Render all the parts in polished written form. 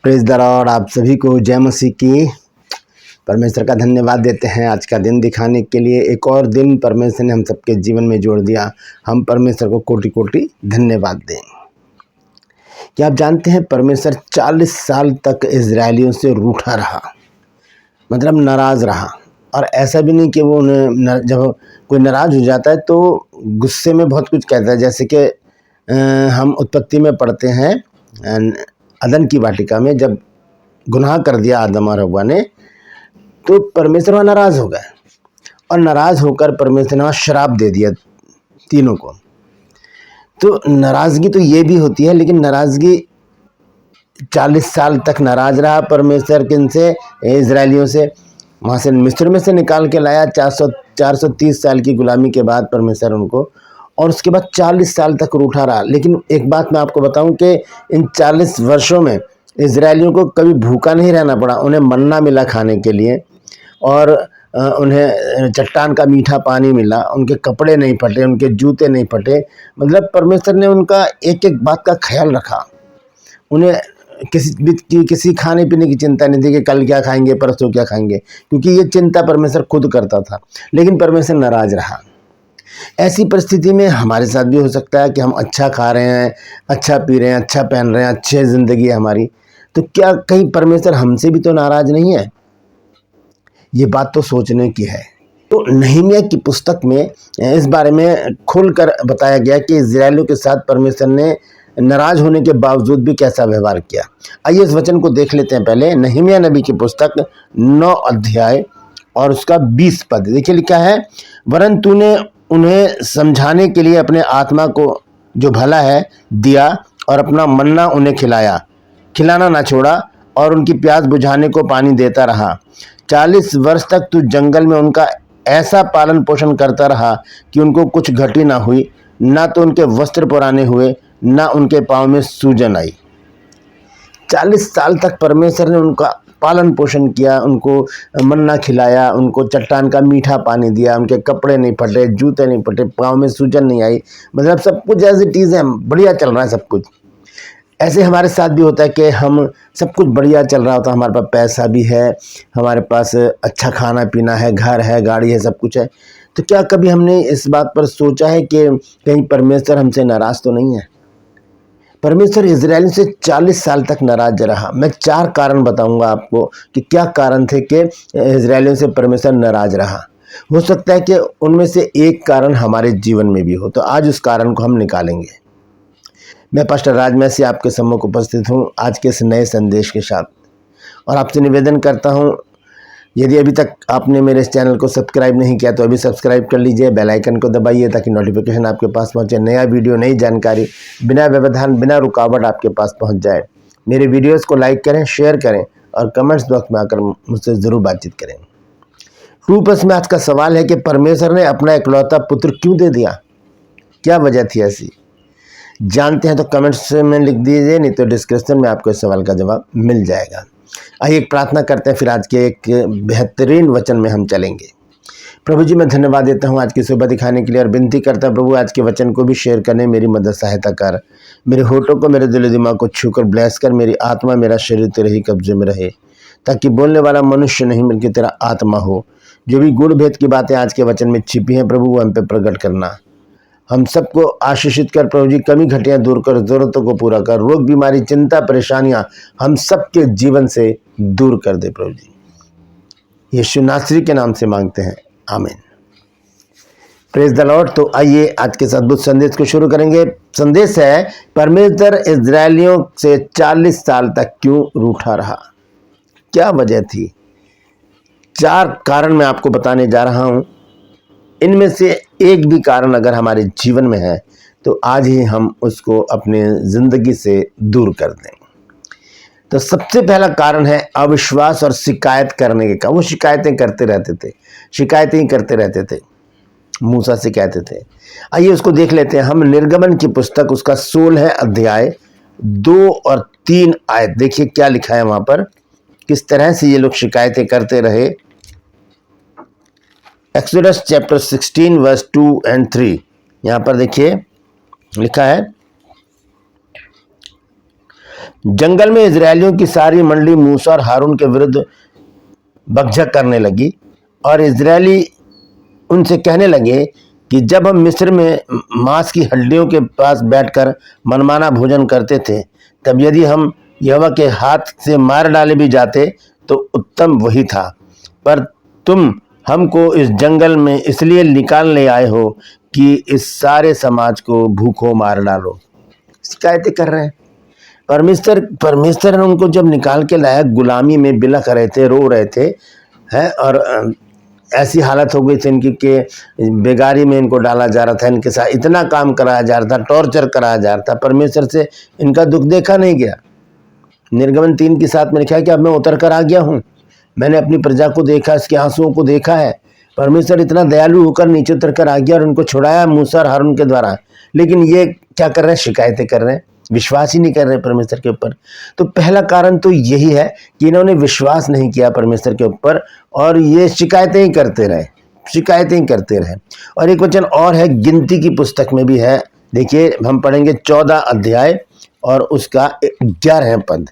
Praise the Lord. आप सभी को जय मसीह की। परमेश्वर का धन्यवाद देते हैं आज का दिन दिखाने के लिए। एक और दिन परमेश्वर ने हम सबके जीवन में जोड़ दिया। हम परमेश्वर को कोटि कोटि धन्यवाद दें। क्या आप जानते हैं परमेश्वर 40 साल तक इजरायलियों से रूठा रहा, मतलब नाराज़ रहा। और ऐसा भी नहीं कि वो उन्हें जब कोई नाराज़ हो जाता है तो गुस्से में बहुत कुछ कहता है। जैसे कि हम उत्पत्ति में पढ़ते हैं, अदन की वाटिका में जब गुनाह कर दिया आदम और हव्वा ने, तो परमेश्वर वहाँ नाराज़ हो गए और नाराज़ होकर परमेश्वर ने वहाँ श्राप दे दिया तीनों को। तो नाराज़गी तो ये भी होती है, लेकिन नाराज़गी 40 साल तक नाराज़ रहा परमेश्वर किनसे, इजरायलियों से। वहाँ से मिस्र में से निकाल के लाया 430 साल की गुलामी के बाद परमेश्वर उनको, और उसके बाद 40 साल तक रूठा रहा। लेकिन एक बात मैं आपको बताऊं कि इन 40 वर्षों में इजरायलियों को कभी भूखा नहीं रहना पड़ा। उन्हें मन्ना मिला खाने के लिए, और उन्हें चट्टान का मीठा पानी मिला। उनके कपड़े नहीं फटे, उनके जूते नहीं फटे। मतलब परमेश्वर ने उनका एक एक बात का ख्याल रखा। उन्हें किसी खाने पीने की चिंता नहीं थी कि कल क्या खाएंगे, परसों क्या खाएंगे, क्योंकि ये चिंता परमेश्वर खुद करता था। लेकिन परमेश्वर नाराज रहा। ऐसी परिस्थिति में हमारे साथ भी हो सकता है कि हम अच्छा खा रहे हैं, अच्छा पी रहे हैं, अच्छा पहन रहे हैं, अच्छी ज़िंदगी है हमारी, तो क्या कहीं परमेश्वर हमसे भी तो नाराज नहीं है? ये बात तो सोचने की है। तो नहमीया की पुस्तक में इस बारे में खुलकर बताया गया कि इजरायलियों के साथ परमेश्वर ने नाराज होने के बावजूद भी कैसा व्यवहार किया। आइए इस वचन को देख लेते हैं। पहले नहमीया नबी की पुस्तक 9 अध्याय और उसका 20 पद देखिए, लिखा है, वरन तूने उन्हें समझाने के लिए अपने आत्मा को जो भला है दिया, और अपना मन्ना उन्हें खिलाना ना छोड़ा, और उनकी प्यास बुझाने को पानी देता रहा। 40 वर्ष तक तू जंगल में उनका ऐसा पालन पोषण करता रहा कि उनको कुछ घटी ना हुई, ना तो उनके वस्त्र पुराने हुए, ना उनके पाँव में सूजन आई। 40 साल तक परमेश्वर ने उनका पालन पोषण किया, उनको मन्ना खिलाया, उनको चट्टान का मीठा पानी दिया, उनके कपड़े नहीं फटे, जूते नहीं फटे, पाँव में सूजन नहीं आई। मतलब सब कुछ एज इट इज़ है, बढ़िया चल रहा है सब कुछ। ऐसे हमारे साथ भी होता है कि हम सब कुछ बढ़िया चल रहा होता है, हमारे पास पैसा भी है, हमारे पास अच्छा खाना पीना है, घर है, गाड़ी है, सब कुछ है। तो क्या कभी हमने इस बात पर सोचा है कि कहीं परमेश्वर हमसे नाराज़ तो नहीं है? परमेश्वर इजराइल से 40 साल तक नाराज रहा। मैं 4 कारण बताऊंगा आपको कि क्या कारण थे कि इजरायलियों से परमेश्वर नाराज रहा। हो सकता है कि उनमें से एक कारण हमारे जीवन में भी हो, तो आज उस कारण को हम निकालेंगे। मैं पास्टर राजमैसी आपके सम्मुख उपस्थित हूँ आज के इस नए संदेश के साथ, और आपसे निवेदन करता हूँ, यदि अभी तक आपने मेरे इस चैनल को सब्सक्राइब नहीं किया तो अभी सब्सक्राइब कर लीजिए, बेल आइकन को दबाइए ताकि नोटिफिकेशन आपके पास पहुंचे। नया वीडियो, नई जानकारी बिना व्यवधान, बिना रुकावट आपके पास पहुंच जाए। मेरे वीडियोस को लाइक करें, शेयर करें, और कमेंट्स बॉक्स में आकर मुझसे ज़रूर बातचीत करें। 2+ में आज का सवाल है कि परमेश्वर ने अपना इकलौता पुत्र क्यों दे दिया? क्या वजह थी ऐसी? जानते हैं तो कमेंट्स में लिख दीजिए, नहीं तो डिस्क्रिप्शन में आपको इस सवाल का जवाब मिल जाएगा। आइए एक प्रार्थना करते हैं, फिर आज के एक बेहतरीन वचन में हम चलेंगे। प्रभु जी, मैं धन्यवाद देता हूँ आज की सुबह दिखाने के लिए, और विनती करता हूँ प्रभु आज के वचन को भी शेयर करने मेरी मदद सहायता कर। मेरे होठों को, मेरे दिल दिमाग को छूकर ब्लेस कर। मेरी आत्मा, मेरा शरीर तेरे ही कब्जे में रहे, ताकि बोलने वाला मनुष्य नहीं बल्कि तेरा आत्मा हो। जो भी गुण भेद की बातें आज के वचन में छिपी हैं प्रभु, वो हम पे प्रकट करना। हम सबको आशीषित कर प्रभु जी, कमी घटियाँ दूर कर, ज़रूरतों को पूरा कर, रोग बीमारी चिंता परेशानियां हम सबके जीवन से दूर कर दे प्रभु जी। यीशु नासरी के नाम से मांगते हैं, आमीन। Praise the Lord. तो आइए आज के अद्भुत संदेश को शुरू करेंगे। संदेश है, परमेश्वर इजरायलियों से 40 साल तक क्यों रूठा रहा? क्या वजह थी? 4 कारण मैं आपको बताने जा रहा हूं। इनमें से एक भी कारण अगर हमारे जीवन में है तो आज ही हम उसको अपने जिंदगी से दूर कर दें। तो सबसे पहला कारण है अविश्वास और शिकायत करने का। वो शिकायतें करते रहते थे, शिकायतें ही करते रहते थे, मूसा से कहते थे। आइए उसको देख लेते हैं हम। निर्गमन की पुस्तक उसका 16 अध्याय 2 और 3 आयत देखिए क्या लिखा है वहां पर, किस तरह से ये लोग शिकायतें करते रहे। एक्सोडस चैप्टर 16 वर्स 2 और 3 यहाँ पर देखिए लिखा है, जंगल में इजरायलियों की सारी मंडली मूसा और हारून के विरुद्ध बकझक करने लगी और इजरायली उनसे कहने लगे कि जब हम मिस्र में मांस की हड्डियों के पास बैठकर मनमाना भोजन करते थे, तब यदि हम यहोवा के हाथ से मार डाले भी जाते तो उत्तम वही था। पर तुम हमको इस जंगल में इसलिए निकाल ले आए हो कि इस सारे समाज को भूखों मार डालो। शिकायतें कर रहे हैं। परमेश्वर ने उनको जब निकाल के लाया, गुलामी में बिलख रहे थे, रो रहे थे, है, और ऐसी हालत हो गई थी इनकी कि बेगारी में इनको डाला जा रहा था, इनके साथ इतना काम कराया जा रहा था, टॉर्चर कराया जा रहा था। परमेश्वर से इनका दुख देखा नहीं गया। निर्गमन 3 के साथ में लिखा है कि अब मैं उतर कर आ गया हूँ, मैंने अपनी प्रजा को देखा, इसके आंसुओं को देखा है। परमेश्वर इतना दयालु होकर नीचे उतर कर आ गया और उनको छुड़ाया मूसा और हारून के द्वारा। लेकिन ये क्या कर रहे हैं? शिकायतें कर रहे हैं, विश्वास ही नहीं कर रहे परमेश्वर के ऊपर। तो पहला कारण तो यही है कि इन्होंने विश्वास नहीं किया परमेश्वर के ऊपर और ये शिकायतें ही करते रहे। और एक वचन और है, गिनती की पुस्तक में भी है। देखिए, हम पढ़ेंगे 14 अध्याय और उसका 11 पद।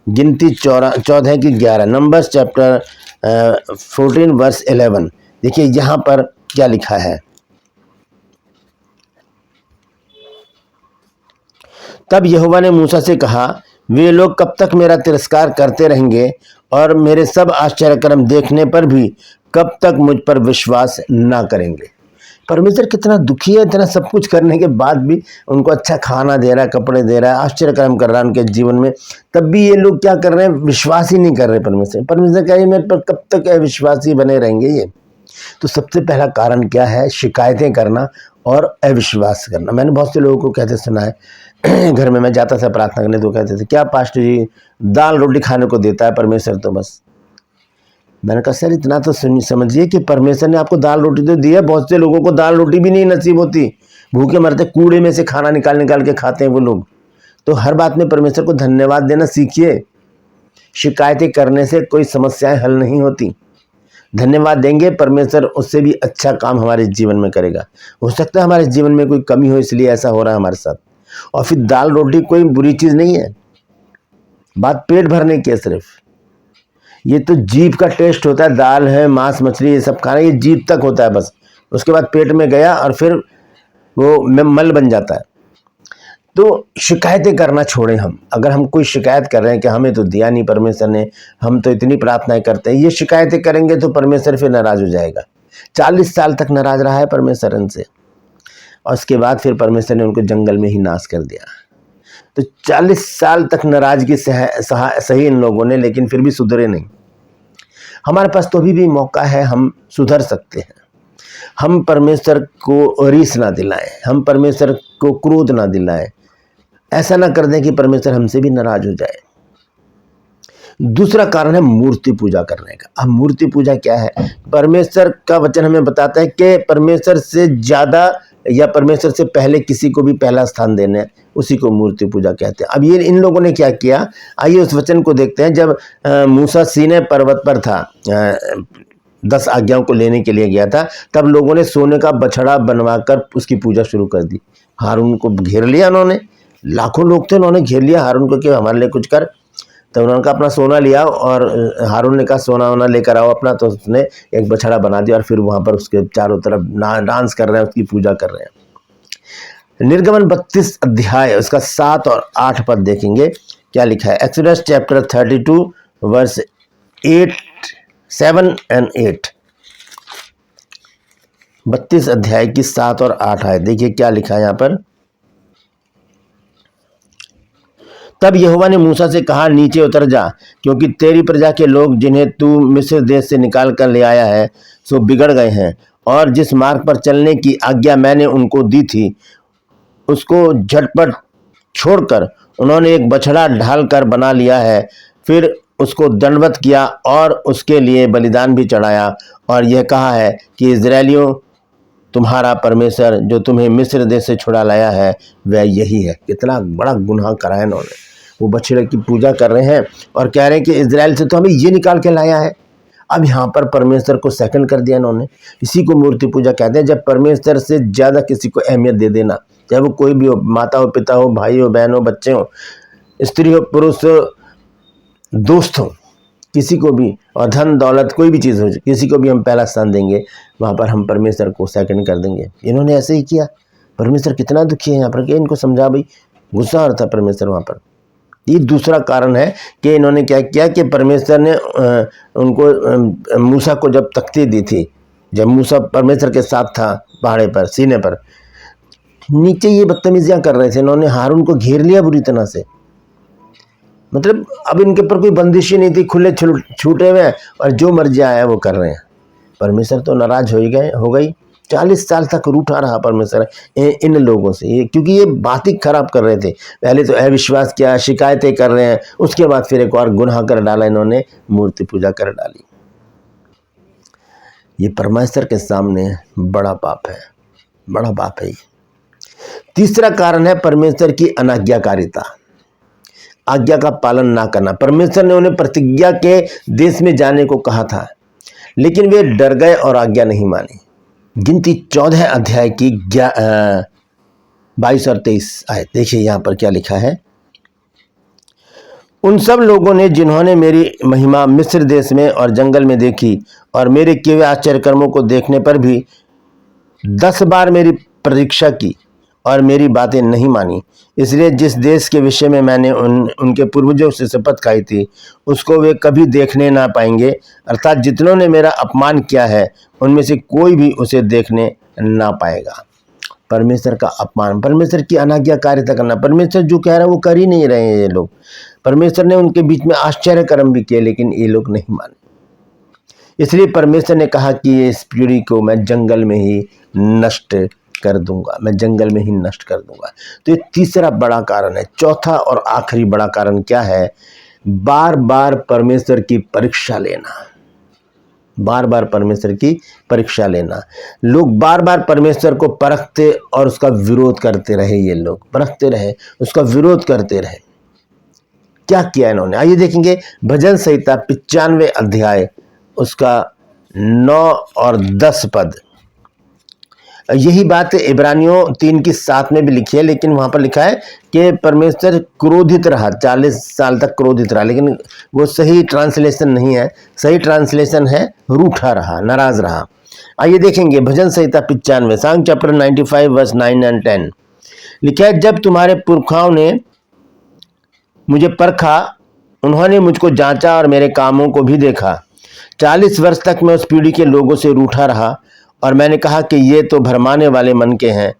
गिनती 14 की 11, नंबर्स चैप्टर 14 वर्स 11। देखिए यहाँ पर क्या लिखा है। तब यहोवा ने मूसा से कहा, वे लोग कब तक मेरा तिरस्कार करते रहेंगे और मेरे सब आश्चर्यकर्म देखने पर भी कब तक मुझ पर विश्वास ना करेंगे। परमेश्वर कितना दुखी है, इतना सब कुछ करने के बाद भी उनको अच्छा खाना दे रहा है, कपड़े दे रहा है, आश्चर्यकर्म कर रहा है उनके जीवन में, तब भी ये लोग क्या कर रहे हैं? विश्वास ही नहीं कर रहे परमेश्वर कह रहे मेरे पर कब तक अविश्वासी बने रहेंगे ये। तो सबसे पहला कारण क्या है? शिकायतें करना और अविश्वास करना। मैंने बहुत से लोगों को कहते सुना है, घर में मैं जाता था प्रार्थना करने तो कहते थे, क्या पास्टर जी दाल रोटी खाने को देता है परमेश्वर तो बस। मैंने कहा सर इतना तो समझिए कि परमेश्वर ने आपको दाल रोटी तो दी है, बहुत से लोगों को दाल रोटी भी नहीं नसीब होती, भूखे मरते, कूड़े में से खाना निकाल के खाते हैं वो लोग। तो हर बात में परमेश्वर को धन्यवाद देना सीखिए। शिकायतें करने से कोई समस्याएं हल नहीं होती। धन्यवाद देंगे, परमेश्वर उससे भी अच्छा काम हमारे जीवन में करेगा। हो सकता है हमारे जीवन में कोई कमी हो इसलिए ऐसा हो रहा है हमारे साथ। और फिर दाल रोटी कोई बुरी चीज नहीं है, बात पेट भरने की है सिर्फ। ये तो जीभ का टेस्ट होता है, दाल है, मांस मछली ये सब खाना, ये जीभ तक होता है बस, उसके बाद पेट में गया और फिर वो मल बन जाता है। तो शिकायतें करना छोड़ें हम। अगर हम कोई शिकायत कर रहे हैं कि हमें तो दिया नहीं परमेश्वर ने, हम तो इतनी प्रार्थनाएं करते हैं, ये शिकायतें करेंगे तो परमेश्वर फिर नाराज हो जाएगा। 40 साल तक नाराज रहा है परमेश्वर इनसे और उसके बाद फिर परमेश्वर ने उनको जंगल में ही नाश कर दिया। तो 40 साल तक नाराजगी सही इन लोगों ने, लेकिन फिर भी सुधरे नहीं। हमारे पास तो अभी भी मौका है, हम सुधर सकते हैं। हम परमेश्वर को रीस ना दिलाएं, हम परमेश्वर को क्रोध ना दिलाएं, ऐसा ना कर दें कि परमेश्वर हमसे भी नाराज हो जाए। दूसरा कारण है मूर्ति पूजा करने का। अब मूर्ति पूजा क्या है? परमेश्वर का वचन हमें बताता है कि परमेश्वर से ज्यादा या परमेश्वर से पहले किसी को भी पहला स्थान देना है, उसी को मूर्ति पूजा कहते हैं। अब ये इन लोगों ने क्या किया, आइए उस वचन को देखते हैं। जब मूसा सीनै पर्वत पर था, 10 आज्ञाओं को लेने के लिए गया था, तब लोगों ने सोने का बछड़ा बनवाकर उसकी पूजा शुरू कर दी। हारून को घेर लिया उन्होंने, लाखों लोग थे, उन्होंने घेर लिया हारून को कि हमारे लिए कुछ कर। तो उन्होंने कहा अपना सोना लिया और हारून ने कहा सोना वोना लेकर आओ अपना, तो उसने एक बछड़ा बना दिया और फिर वहां पर उसके चारों तरफ डांस कर रहे हैं, उसकी पूजा कर रहे हैं। निर्गमन 32 अध्याय उसका 7 और 8 पद देखेंगे क्या लिखा है। Exodus chapter 32 verse 7 and 8। 32 अध्याय की 7 और 8 आए, देखिए क्या लिखा है यहाँ पर। तब यहोवा ने मूसा से कहा, नीचे उतर जा, क्योंकि तेरी प्रजा के लोग जिन्हें तू मिस्र देश से निकाल कर ले आया है सो बिगड़ गए हैं, और जिस मार्ग पर चलने की आज्ञा मैंने उनको दी थी उसको झटपट छोड़कर उन्होंने एक बछड़ा ढाल कर बना लिया है। फिर उसको दंडवत किया और उसके लिए बलिदान भी चढ़ाया, और यह कहा है कि इजरायलियों, तुम्हारा परमेश्वर जो तुम्हें मिस्र देश से छुड़ा लाया है वह यही है। कितना बड़ा गुनाह करा है इन्होंने। वो बछड़े की पूजा कर रहे हैं और कह रहे हैं कि इजराइल से तो हमें ये निकाल के लाया है। अब यहाँ पर परमेश्वर को सेकंड कर दिया इन्होंने। इसी को मूर्ति पूजा कहते हैं, जब परमेश्वर से ज़्यादा किसी को अहमियत दे देना, चाहे वो कोई भी हो, माता हो, पिता हो, भाई हो, बहन हो, बच्चे हो। स्त्री हो पुरुष हो दोस्त हो, किसी को भी, और धन दौलत कोई भी चीज़ हो, किसी को भी हम पहला स्थान देंगे, वहाँ पर हम परमेश्वर को सेकंड कर देंगे। इन्होंने ऐसे ही किया। परमेश्वर कितना दुखी है यहाँ पर कि इनको समझा भाई, गुस्सा आ रहा था परमेश्वर वहाँ पर। ये दूसरा कारण है कि इन्होंने क्या किया कि परमेश्वर ने उनको मूसा को जब तख्ती दी थी, जब मूसा परमेश्वर के साथ था पहाड़े पर सीने पर, नीचे ये बदतमीजियाँ कर रहे थे, इन्होंने हारून को घेर लिया बुरी तरह से। मतलब अब इनके ऊपर कोई बंदिश ही नहीं थी, खुले छूटे हुए हैं और जो मर्जी आया वो कर रहे हैं। परमेश्वर तो नाराज हो गई। 40 साल तक रूठा रहा परमेश्वर इन लोगों से, ये क्योंकि ये बात ही खराब कर रहे थे। पहले तो अविश्वास किया, शिकायतें कर रहे हैं, उसके बाद फिर एक और गुनाह कर डाला इन्होंने, मूर्ति पूजा कर डाली। ये परमेश्वर के सामने बड़ा पाप है, बड़ा पाप है। तीसरा कारण है परमेश्वर की अनाज्ञाकारिता, आज्ञा का पालन ना करना। परमेश्वर ने उन्हें प्रतिज्ञा के देश में जाने को कहा था, लेकिन वे डर गए और आज्ञा नहीं मानी। गिनती 14 अध्याय की 22 और 23 आए। देखिए यहाँ पर क्या लिखा है। उन सब लोगों ने जिन्होंने मेरी महिमा मिस्र देश में और जंगल में देखी और मेरे किए हुए आश्चर्य कर्मों को देखने पर भी 10 बार मेरी प्रतीक्षा की और मेरी बातें नहीं मानी, इसलिए जिस देश के विषय में मैंने उनके पूर्वजों से शपथ खाई थी उसको वे कभी देखने ना पाएंगे, अर्थात जितनों ने मेरा अपमान किया है उनमें से कोई भी उसे देखने ना पाएगा। परमेश्वर का अपमान, परमेश्वर की अनाज्ञाकारिता करना, परमेश्वर जो कह रहा है वो कर ही नहीं रहे हैं ये लोग। परमेश्वर ने उनके बीच में आश्चर्य कर्म भी किए लेकिन ये लोग नहीं माने। इसलिए परमेश्वर ने कहा कि इस पीढ़ी को मैं जंगल में ही नष्ट कर दूंगा, मैं जंगल में ही नष्ट कर दूंगा। तो ये तीसरा बड़ा कारण है। चौथा और आखिरी बड़ा कारण क्या है? बार बार परमेश्वर की परीक्षा लेना, बार बार परमेश्वर की परीक्षा लेना। लोग बार बार परमेश्वर को परखते और उसका विरोध करते रहे। ये लोग परखते रहे, उसका विरोध करते रहे। क्या किया इन्होंने? आइए देखेंगे भजन संहिता 95 अध्याय उसका 9 और 10 पद। यही बात इब्रानियों 3 की 7 में भी लिखी है, लेकिन वहां पर लिखा है कि परमेश्वर क्रोधित रहा, 40 साल तक क्रोधित रहा, लेकिन वो सही ट्रांसलेशन नहीं है। सही ट्रांसलेशन है रूठा रहा, नाराज रहा। आइए देखेंगे भजन संहिता 95 सॉन्ग चैप्टर 95 वर्स 9 एंड 10 लिखा है। जब तुम्हारे पुरखाओं ने मुझे परखा, उन्होंने मुझको जांचा और मेरे कामों को भी देखा। 40 वर्ष तक मैं उस पीढ़ी के लोगों से रूठा रहा और मैंने कहा कि ये तो भरमाने वाले मन के हैं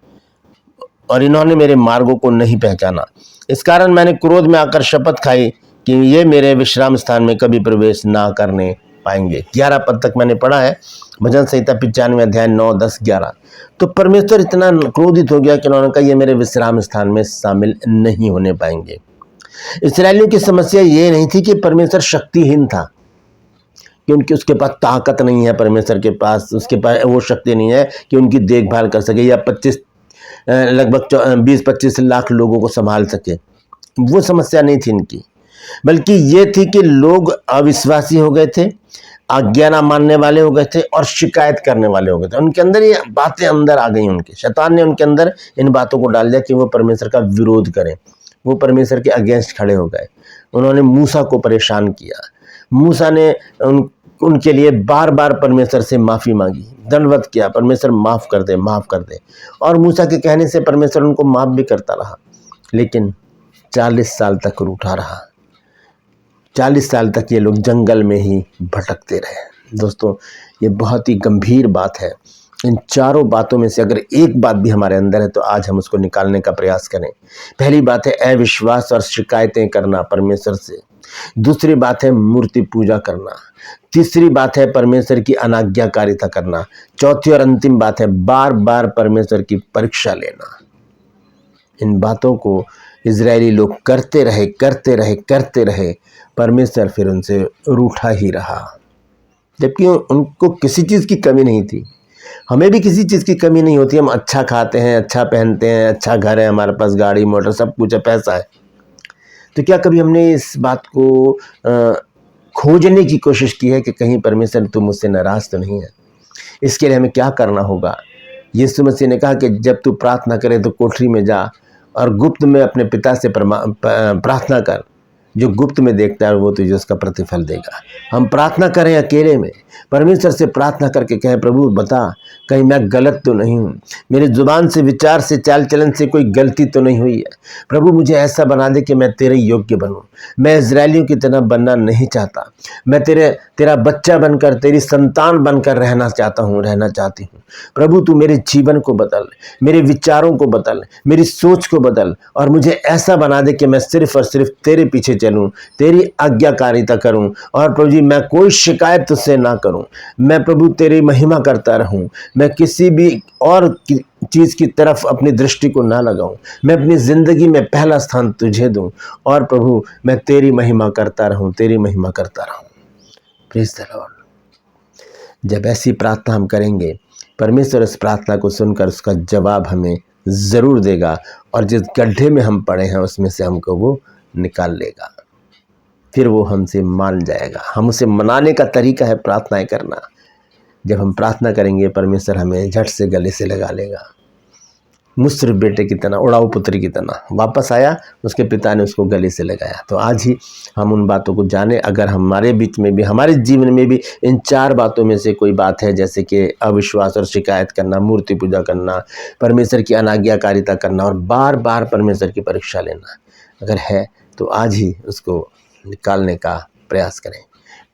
और इन्होंने मेरे मार्गों को नहीं पहचाना। इस कारण मैंने क्रोध में आकर शपथ खाई कि ये मेरे विश्राम स्थान में कभी प्रवेश ना करने पाएंगे। 11 पद तक मैंने पढ़ा है भजन संहिता 95 अध्याय 9, 10, 11। तो परमेश्वर इतना क्रोधित हो गया कि उन्होंने कहा ये मेरे विश्राम स्थान में शामिल नहीं होने पाएंगे। इस्राएलियों की समस्या ये नहीं थी कि परमेश्वर शक्तिहीन था, कि उनकी उसके पास ताकत नहीं है, परमेश्वर के पास उसके पास वो शक्ति नहीं है कि उनकी देखभाल कर सके या लगभग 20-25 लाख लोगों को संभाल सके। वो समस्या नहीं थी इनकी, बल्कि ये थी कि लोग अविश्वासी हो गए थे, आज्ञा ना मानने वाले हो गए थे और शिकायत करने वाले हो गए थे। उनके अंदर ये बातें अंदर आ गई, उनके शैतान ने उनके अंदर इन बातों को डाल दिया कि वो परमेश्वर का विरोध करें। वो परमेश्वर के अगेंस्ट खड़े हो गए। उन्होंने मूसा को परेशान किया। मूसा ने उनके लिए बार बार परमेश्वर से माफ़ी मांगी, दंडवत किया, परमेश्वर माफ़ कर दे, माफ़ कर दे। और मूसा के कहने से परमेश्वर उनको माफ़ भी करता रहा, लेकिन 40 साल तक रूठा रहा। 40 साल तक ये लोग जंगल में ही भटकते रहे। दोस्तों, ये बहुत ही गंभीर बात है। इन चारों बातों में से अगर एक बात भी हमारे अंदर है तो आज हम उसको निकालने का प्रयास करें। पहली बात है अविश्वास और शिकायतें करना परमेश्वर से। दूसरी बात है मूर्ति पूजा करना। तीसरी बात है परमेश्वर की अनाज्ञाकारिता करना। चौथी और अंतिम बात है बार बार परमेश्वर की परीक्षा लेना। इन बातों को इजरायली लोग करते रहे। परमेश्वर फिर उनसे रूठा ही रहा, जबकि उनको किसी चीज़ की कमी नहीं थी। हमें भी किसी चीज़ की कमी नहीं होती। हम अच्छा खाते हैं, अच्छा पहनते हैं, अच्छा घर है, हमारे पास गाड़ी मोटर सब कुछ है, पैसा है। तो क्या कभी हमने इस बात को खोजने की कोशिश की है कि कहीं परमेश्वर तू मुझसे नाराज़ तो नहीं है? इसके लिए हमें क्या करना होगा? यीशु मसीह ने कहा कि जब तू प्रार्थना करे तो कोठरी में जा और गुप्त में अपने पिता से प्रार्थना कर, जो गुप्त में देखता है वो तुझे उसका प्रतिफल देगा। हम प्रार्थना करें अकेले में, परमेश्वर से प्रार्थना करके कहें प्रभु बता कहीं मैं गलत तो नहीं हूँ, मेरी जुबान से, विचार से, चाल चलन से कोई गलती तो नहीं हुई है। प्रभु मुझे ऐसा बना दे कि मैं तेरे योग्य बनूँ। मैं इजरायलियों की तरह बनना नहीं चाहता, मैं तेरा बच्चा बनकर, तेरी संतान बनकर रहना चाहती हूँ। प्रभु तू मेरे जीवन को बदल, मेरे विचारों को बदल, मेरी सोच को बदल और मुझे ऐसा बना दे कि मैं सिर्फ और सिर्फ तेरे पीछे चलूं, तेरी आज्ञाकारिता करूं और प्रभु जी मैं कोई शिकायत तुझसे ना करूं। मैं प्रभु तेरी महिमा करता रहूं, मैं किसी भी और चीज की तरफ अपनी दृष्टि को ना लगाऊं, मैं अपनी जिंदगी में पहला स्थान तुझे दूं और प्रभु मैं तेरी महिमा करता रहूं, तेरी महिमा करता रहूं। Praise the Lord. जब ऐसी प्रार्थना हम करेंगे, परमेश्वर इस प्रार्थना को सुनकर उसका जवाब हमें ज़रूर देगा और जिस गड्ढे में हम पड़े हैं उसमें से हमको वो निकाल लेगा। फिर वो हमसे मान जाएगा। हम उसे मनाने का तरीका है प्रार्थनाएं करना। जब हम प्रार्थना करेंगे परमेश्वर हमें झट से गले से लगा लेगा। मुस्र बेटे की तरह, उड़ाऊ पुत्री की तरह वापस आया, उसके पिता ने उसको गले से लगाया। तो आज ही हम उन बातों को जाने। अगर हमारे बीच में भी, हमारे जीवन में भी इन 4 बातों में से कोई बात है, जैसे कि अविश्वास और शिकायत करना, मूर्ति पूजा करना, परमेश्वर की अनाज्ञाकारिता करना और बार बार परमेश्वर की परीक्षा लेना, अगर है तो आज ही उसको निकालने का प्रयास करें।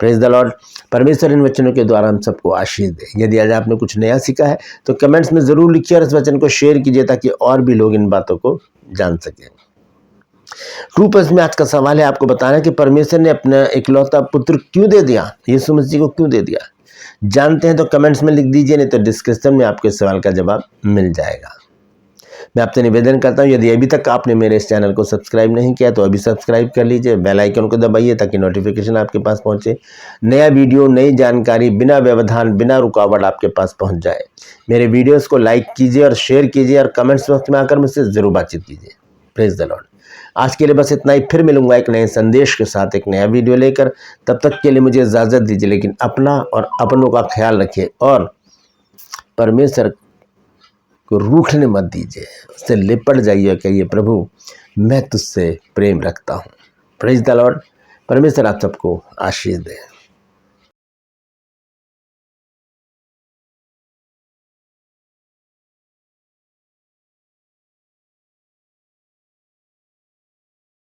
Praise the Lord. परमेश्वर इन वचनों के द्वारा हम सबको आशीष दे। यदि आज आपने कुछ नया सीखा है तो कमेंट्स में ज़रूर लिखिए और इस वचन को शेयर कीजिए ताकि और भी लोग इन बातों को जान सकें। ट्रू पर्स में आज का सवाल है आपको बताना कि परमेश्वर ने अपना इकलौता पुत्र क्यों दे दिया, यीशु मसीह को क्यों दे दिया। जानते हैं तो कमेंट्स में लिख दीजिए, नहीं तो डिस्क्रिप्शन में आपके सवाल का जवाब मिल जाएगा। मैं आपसे निवेदन करता हूं, यदि अभी तक आपने मेरे इस चैनल को सब्सक्राइब नहीं किया तो अभी सब्सक्राइब कर लीजिए, बेल आइकन को दबाइए ताकि नोटिफिकेशन आपके पास पहुंचे। नया वीडियो, नई जानकारी बिना व्यवधान, बिना रुकावट आपके पास पहुंच जाए। मेरे वीडियोस को लाइक कीजिए और शेयर कीजिए और कमेंट्स बॉक्स में आकर मुझसे ज़रूर बातचीत कीजिए। Praise the Lord. आज के लिए बस इतना ही। फिर मिलूंगा एक नए संदेश के साथ, एक नया वीडियो लेकर। तब तक के लिए मुझे इजाज़त दीजिए, लेकिन अपना और अपनों का ख्याल रखिए और परमेश्वर को रूठने मत दीजिए, उससे लिपट जाइए। कहिए प्रभु मैं तुझसे प्रेम रखता हूँ। Praise the Lord. परमेश्वर आप सबको आशीष दे।